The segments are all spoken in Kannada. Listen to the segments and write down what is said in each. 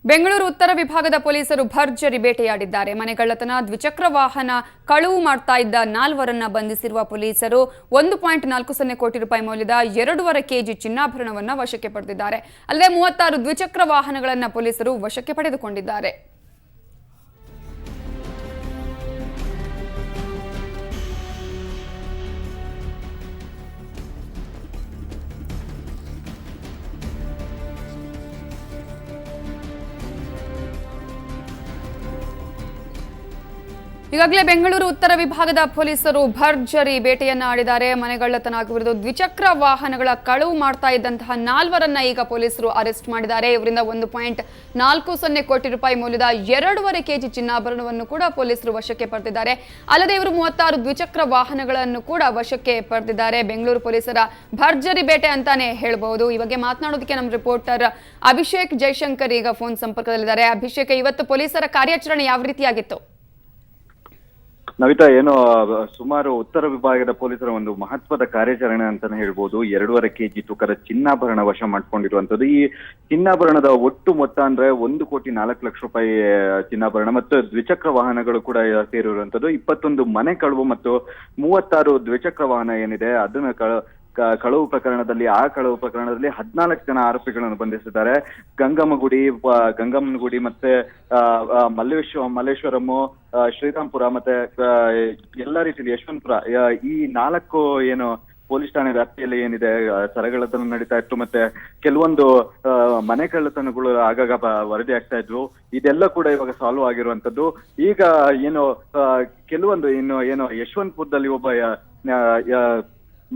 ಬೆಂಗಳೂರು ಉತ್ತರ ವಿಭಾಗದ ಪೊಲೀಸರು ಭರ್ಜರಿ ಬೇಟೆಯಾಡಿದ್ದಾರೆ. ಮನೆಗಳ್ಳತನ, ದ್ವಿಚಕ್ರ ವಾಹನ ಕಳವು ಮಾಡ್ತಾ ಇದ್ದ 4ವರನ್ನ ಬಂಧಿಸಿರುವ ಪೊಲೀಸರು 1.40 ಕೋಟಿ ರೂಪಾಯಿ ಮೌಲ್ಯದ 2.5 ಕೆಜಿ ಚಿನ್ನಾಭರಣವನ್ನು ವಶಕ್ಕೆ ಪಡೆದಿದ್ದಾರೆ. ಅಲ್ಲದೆ 36 ದ್ವಿಚಕ್ರ ವಾಹನಗಳನ್ನು ಪೊಲೀಸರು ವಶಕ್ಕೆ ಪಡೆದುಕೊಂಡಿದ್ದಾರೆ. ಈಗಾಗಲೇ ಬೆಂಗಳೂರು ಉತ್ತರ ವಿಭಾಗದ ಪೊಲೀಸರು ಭರ್ಜರಿ ಬೇಟೆಯನ್ನ ಆಡಿದ್ದಾರೆ. ಮನೆಗಳ್ಳತನ ಆಗಿರುವುದು, ದ್ವಿಚಕ್ರ ವಾಹನಗಳ ಕಳವು ಮಾಡ್ತಾ ಇದ್ದಂತಹ 4ವರನ್ನ ಈಗ ಪೊಲೀಸರು ಅರೆಸ್ಟ್ ಮಾಡಿದ್ದಾರೆ. ಇವರಿಂದ 1.40 ಕೋಟಿ ರೂಪಾಯಿ ಮೌಲ್ಯದ 2.5 ಕೆಜಿ ಚಿನ್ನಾಭರಣವನ್ನು ಕೂಡ ಪೊಲೀಸರು ವಶಕ್ಕೆ ಪಡೆದಿದ್ದಾರೆ. ಅಲ್ಲದೆ ಇವರು 36 ದ್ವಿಚಕ್ರ ವಾಹನಗಳನ್ನು ಕೂಡ ವಶಕ್ಕೆ ಪಡೆದಿದ್ದಾರೆ. ಬೆಂಗಳೂರು ಪೊಲೀಸರ ಭರ್ಜರಿ ಬೇಟೆ ಅಂತಾನೆ ಹೇಳಬಹುದು. ಈ ಬಗ್ಗೆ ಮಾತನಾಡೋದಕ್ಕೆ ನಮ್ಮ ರಿಪೋರ್ಟರ್ ಅಭಿಷೇಕ್ ಜೈಶಂಕರ್ ಈಗ ಫೋನ್ ಸಂಪರ್ಕದಲ್ಲಿದ್ದಾರೆ. ಅಭಿಷೇಕ್, ಇವತ್ತು ಪೊಲೀಸರ ಕಾರ್ಯಾಚರಣೆ ಯಾವ ರೀತಿಯಾಗಿತ್ತು? ನವಿತಾ, ಏನು ಸುಮಾರು ಉತ್ತರ ವಿಭಾಗದ ಪೊಲೀಸರ ಒಂದು ಮಹತ್ವದ ಕಾರ್ಯಾಚರಣೆ ಅಂತಾನೆ ಹೇಳ್ಬೋದು. 2.5 ಕೆಜಿ ತೂಕದ ಚಿನ್ನಾಭರಣ ವಶ ಮಾಡ್ಕೊಂಡಿರುವಂತದ್ದು. ಈ ಚಿನ್ನಾಭರಣದ ಒಟ್ಟು ಮೊತ್ತ ಅಂದ್ರೆ 1.4 ಕೋಟಿ ಚಿನ್ನಾಭರಣ ಮತ್ತು ದ್ವಿಚಕ್ರ ವಾಹನಗಳು ಕೂಡ ಸೇರಿರುವಂತದ್ದು. 21 ಮನೆ ಕಳವು ಮತ್ತು 36 ದ್ವಿಚಕ್ರ ವಾಹನ ಏನಿದೆ ಅದನ್ನ ಕಳವು ಪ್ರಕರಣದಲ್ಲಿ 14 ಜನ ಆರೋಪಿಗಳನ್ನು ಬಂಧಿಸಿದ್ದಾರೆ. ಗಂಗಮ್ಮನಗುಡಿ ಮತ್ತೆ ಮಲ್ಲೇಶ್ವರಂ, ಶ್ರೀರಾಮ್ಪುರ ಮತ್ತೆ ಎಲ್ಲಾ ರೀತಿಯಲ್ಲಿ ಯಶವಂತಪುರ, ಈ 4 ಏನು ಪೊಲೀಸ್ ಠಾಣೆ ವ್ಯಾಪ್ತಿಯಲ್ಲಿ ಏನಿದೆ ಸರಗಳ್ಳತನ ನಡೀತಾ ಇತ್ತು. ಮತ್ತೆ ಕೆಲವೊಂದು ಮನೆ ಕಳ್ಳತನಗಳು ಆಗಾಗ ವರದಿ ಆಗ್ತಾ ಇದ್ವು. ಇದೆಲ್ಲ ಕೂಡ ಇವಾಗ ಸಾಲ್ವ್ ಆಗಿರುವಂತದ್ದು. ಈಗ ಏನು ಕೆಲವೊಂದು ಏನು ಯಶವಂತಪುರದಲ್ಲಿ ಒಬ್ಬ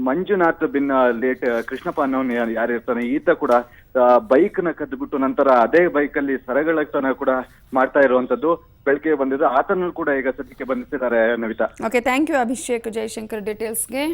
ಮಂಜುನಾಥ್ ಬಿನ್ ಲೇಟ್ ಕೃಷ್ಣಪ್ಪ ಅನ್ನೋನ್ ಯಾರಿರ್ತಾನೆ, ಈತ ಕೂಡ ಬೈಕ್ ನ ಕದ್ದುಬಿಟ್ಟು ನಂತರ ಅದೇ ಬೈಕ್ ಅಲ್ಲಿ ಸರಗಳ್ಳತನ ಕೂಡ ಮಾಡ್ತಾ ಇರುವಂತದ್ದು ಬೆಳಕಿಗೆ ಬಂದಿದ್ದು. ಆತನೂ ಕೂಡ ಈಗ ಸದ್ಯಕ್ಕೆ ಬಂಧಿಸಿದ್ದಾರೆ. Navita, okay, thank you Abhishek Jaishankar ಡೀಟೇಲ್ಸ್ಗೆ.